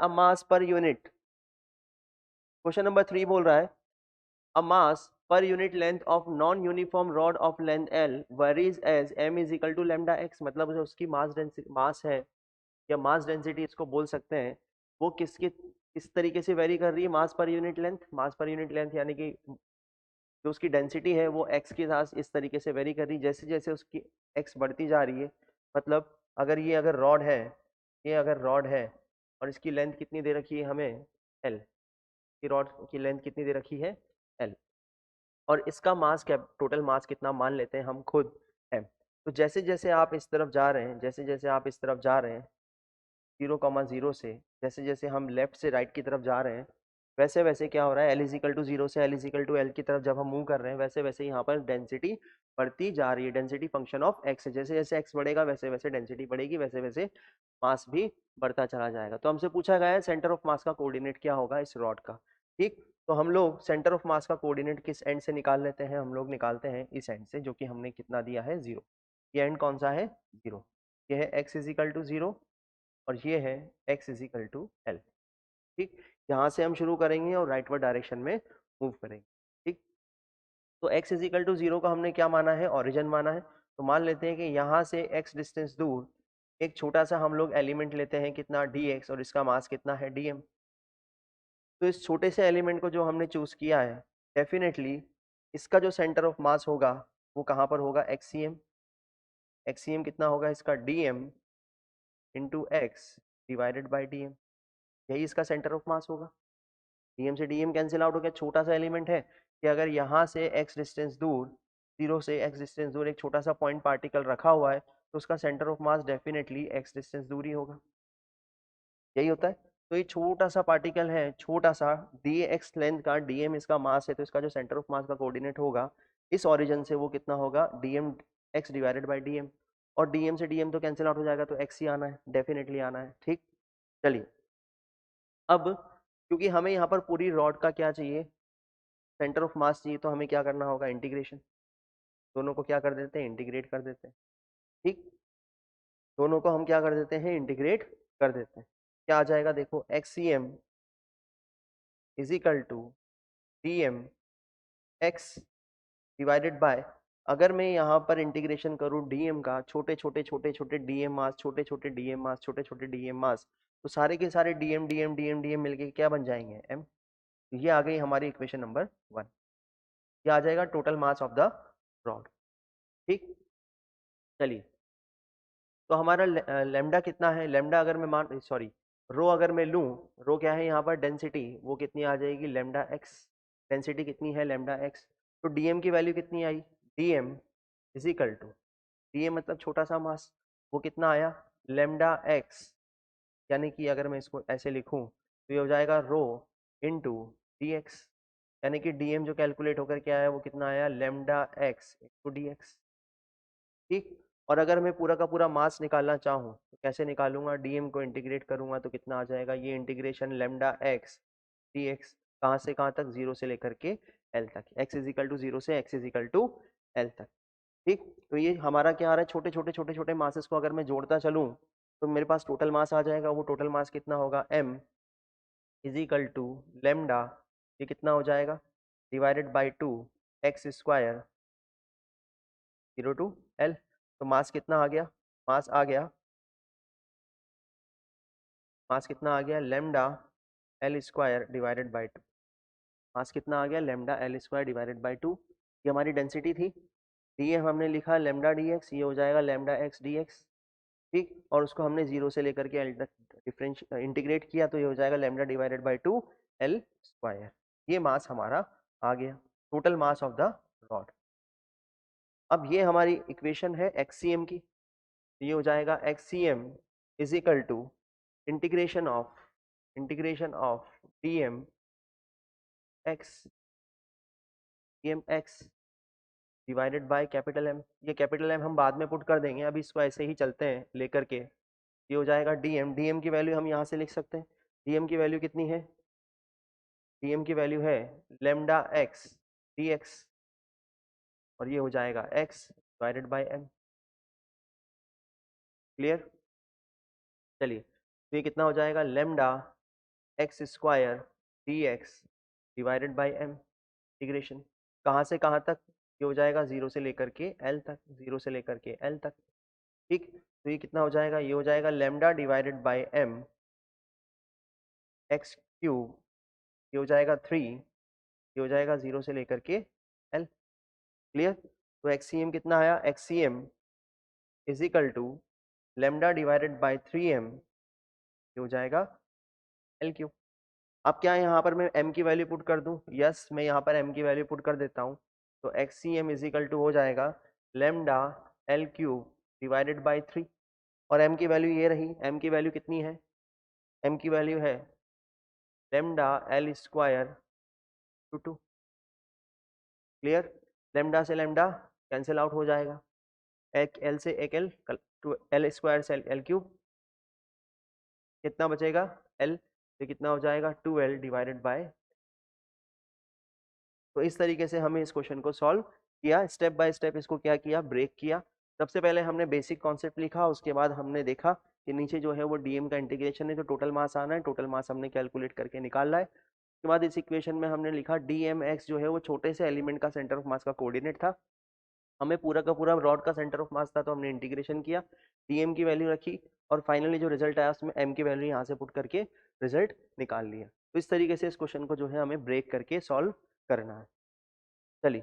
अ mass per unit. Question number 3 बोल रहा है a mass per unit length of non uniform rod of length L varies as M is equal to lambda X. मतलब जो उसकी mass density mass है या mass density इसको बोल सकते हैं, वो किस तरीके से वेरी कर रही है मास पर यूनिट लेंथ। मास पर यूनिट लेंथ यानी कि जो उसकी डेंसिटी है वो एक्स के साथ इस तरीके से वेरी कर रही है जैसे जैसे उसकी एक्स बढ़ती जा रही है। मतलब अगर रॉड है, ये अगर रॉड है और इसकी लेंथ कितनी दे रखी है हमें, एल की रॉड की लेंथ कितनी दे रखी है, एल, और इसका मास क्या, टोटल मास कितना मान लेते हैं हम खुद, एम। तो जैसे जैसे आप इस तरफ जा रहे हैं, जैसे जैसे आप इस तरफ जा रहे हैं 0,0 से, जैसे जैसे हम लेफ्ट से राइट की तरफ जा रहे हैं, वैसे वैसे क्या हो रहा है, एल इजिकल टू 0 से एल इजिकल टू एल की तरफ जब हम मूव कर रहे हैं, वैसे वैसे यहाँ पर डेंसिटी बढ़ती जा रही है। डेंसिटी फंक्शन ऑफ एक्स है, जैसे जैसे एक्स बढ़ेगा वैसे वैसे डेंसिटी बढ़ेगी, वैसे वैसे मास भी बढ़ता चला जाएगा। तो हमसे पूछा गया है सेंटर ऑफ मास का कोऑर्डिनेट क्या होगा इस रॉड का। ठीक, तो हम लोग सेंटर ऑफ मास का कोऑर्डिनेट किस एंड से निकाल लेते हैं, हम लोग निकालते हैं इस एंड से, जो कि हमने कितना दिया है 0। ये एंड कौन सा है, 0। ये है एक्स इजिकल टू 0 और ये है x इजिकल टू एल। ठीक, यहाँ से हम शुरू करेंगे और राइटवर्ड डायरेक्शन में मूव करेंगे। ठीक, तो x इजिकल टू 0 का हमने क्या माना है, ओरिजिन माना है। तो मान लेते हैं कि यहाँ से x डिस्टेंस दूर एक छोटा सा हम लोग एलिमेंट लेते हैं, कितना, dx, और इसका मास कितना है, dm। तो इस छोटे से एलिमेंट को जो हमने चूज किया है, डेफिनेटली इसका जो सेंटर ऑफ मास होगा वो कहाँ पर होगा, एक्सीएम। एक्सीएम कितना होगा इसका, dm into x divided by dm। यही इसका सेंटर ऑफ मास होगा। डीएम से डीएम कैंसिल आउट हो गया, छोटा सा एलिमेंट है कि अगर यहाँ से एक्स डिस्टेंस दूर, 0 से एक्स डिस्टेंस दूर एक छोटा सा पॉइंट पार्टिकल रखा हुआ है, तो उसका centre of mass definitely x distance दूर ही होगा। यही होता है। तो ये छोटा सा पार्टिकल है, छोटा सा डी एक्स लेंथ का, डीएम इसका मास है, तो इसका जो सेंटर ऑफ मास का कोऑर्डिनेट होगा इस ओरिजिन से वो कितना होगा, DM X divided by DM. और डीएम से डीएम तो कैंसिल आउट हो जाएगा, तो एक्स ही आना है, डेफिनेटली आना है। ठीक, चलिए अब क्योंकि हमें यहाँ पर पूरी रॉड का क्या चाहिए, सेंटर ऑफ मास चाहिए, तो हमें क्या करना होगा, इंटीग्रेशन। दोनों को क्या कर देते हैं, इंटीग्रेट कर देते हैं। ठीक, दोनों को हम क्या कर देते हैं, इंटीग्रेट कर देते हैं। क्या आ जाएगा, देखो x c m is equal to d m x divided by, अगर मैं यहाँ पर इंटीग्रेशन करूँ डीएम का, छोटे छोटे छोटे छोटे डीएम मास, छोटे छोटे डीएम मास, छोटे छोटे डीएम मास, तो सारे के सारे डीएम डीएम डीएम डीएम मिलके क्या बन जाएंगे, एम। ये आ गई हमारी इक्वेशन नंबर 1। ये आ जाएगा total mass of the rod. ठीक, चलिए तो हमारा लेमडा कितना है, लेमडा अगर मैं मान, सॉरी, रो अगर मैं लूँ, रो क्या है यहाँ पर, डेंसिटी, वो कितनी आ जाएगी, लेमडा एक्स। डेंसिटी कितनी है, लेमडा एक्स। तो डीएम की वैल्यू कितनी आई, DM is equal to, DM मतलब छोटा सा मास, वो कितना आया, लेमडा एक्स। यानी कि अगर मैं इसको ऐसे लिखूँ तो ये हो जाएगा रो इंटू डी एक्स। यानी कि डीएम जो कैलकुलेट होकर के आया वो कितना आया, lambda x into D x. ठीक, और अगर मैं पूरा का पूरा मास निकालना चाहूँ तो कैसे निकालूंगा, डीएम को इंटीग्रेट करूंगा तो कितना आ जाएगा, ये integration lambda x D x, कहाँ से कहाँ तक, 0 से लेकर के एल तक, एक्स इजिकल टू 0 से एक्स इजिकल टू एल तक। ठीक, तो ये हमारा क्या आ रहा है, छोटे छोटे छोटे छोटे मासेस को अगर मैं जोड़ता चलूँ तो मेरे पास टोटल मास आ जाएगा। वो टोटल मास कितना होगा, एम इजिकल टू लेमडा, ये कितना हो जाएगा, divided by 2 x square 0 to l. तो मास कितना आ गया, मास आ गया, मास कितना आ गया, lambda l square divided by 2। मास कितना आ गया, lambda l square divided by 2। ये हमारी डेंसिटी थी। डी हमने लिखा लेमडा डी एक्स, ये हो जाएगा लेमडा एक्स डी एक्स। ठीक, और उसको हमने 0 से लेकर के एल तक डिफरेंश इंटीग्रेट किया, तो ये हो जाएगा lambda divided by 2 L square. ये मास हमारा आ गया, total mass of the rod. अब ये हमारी इक्वेशन है एक्सीएम की, तो ये हो जाएगा XCM is equal to integration of DM X, DM X divided by capital M. ये कैपिटल एम हम बाद में पुट कर देंगे, अभी इसको ऐसे ही चलते हैं लेकर के। ये हो जाएगा डीएम, डीएम की वैल्यू हम यहाँ से लिख सकते हैं। डीएम की वैल्यू कितनी है, डीएम की वैल्यू है लेमडा एक्स डी एक्स, और ये हो जाएगा x divided by m. Clear, चलिए तो ये कितना हो जाएगा, lambda x square d x divided by m. Integration कहाँ से कहाँ तक? ये हो जाएगा 0 से लेकर के एल तक, 0 से लेकर के एल तक। ठीक, तो ये कितना हो जाएगा? ये हो जाएगा lambda divided by m x cube, ये हो जाएगा 3, ये हो जाएगा 0 से लेकर के एल। क्लियर? तो एक्सीएम कितना आया? XCM is equal to lambda divided by 3m, ये हो जाएगा एल क्यूब। अब क्या यहाँ पर मैं m की वैल्यू पुट कर दूं? यस, मैं यहाँ पर m की वैल्यू पुट कर देता हूँ। तो एक्सीएम इज इक्वल टू हो जाएगा lambda L cube divided by 3, और m की वैल्यू ये रही। m की वैल्यू कितनी है? m की वैल्यू है lambda l square to 2। Clear? Lambda से लेमडा कैंसिल आउट हो जाएगा, एक एल से एक एल, टू एल स्क्वायर से एल क्यूब, कितना बचेगा? एल। तो कितना हो जाएगा? 2l divided by. तो इस तरीके से हमें इस क्वेश्चन को सॉल्व किया, स्टेप बाय स्टेप इसको क्या किया, ब्रेक किया। सबसे पहले हमने बेसिक कॉन्सेप्ट लिखा, उसके बाद हमने देखा कि नीचे जो है वो डीएम का इंटीग्रेशन है, जो टोटल मास आना है, टोटल मास हमने कैलकुलेट करके निकालना है। उसके बाद इस इक्वेशन में हमने लिखा डीएम एक्स जो है वो छोटे से एलिमेंट का सेंटर ऑफ मास का कोऑर्डिनेट था, हमें पूरा का पूरा रॉड का सेंटर ऑफ मास था, तो हमने इंटीग्रेशन किया, डीएम की वैल्यू रखी, और फाइनली जो रिजल्ट आया उसमें एम की वैल्यू यहाँ से पुट करके रिजल्ट निकाल लिया। तो इस तरीके से इस क्वेश्चन को जो है हमें ब्रेक करके सॉल्व करना है। चलिए।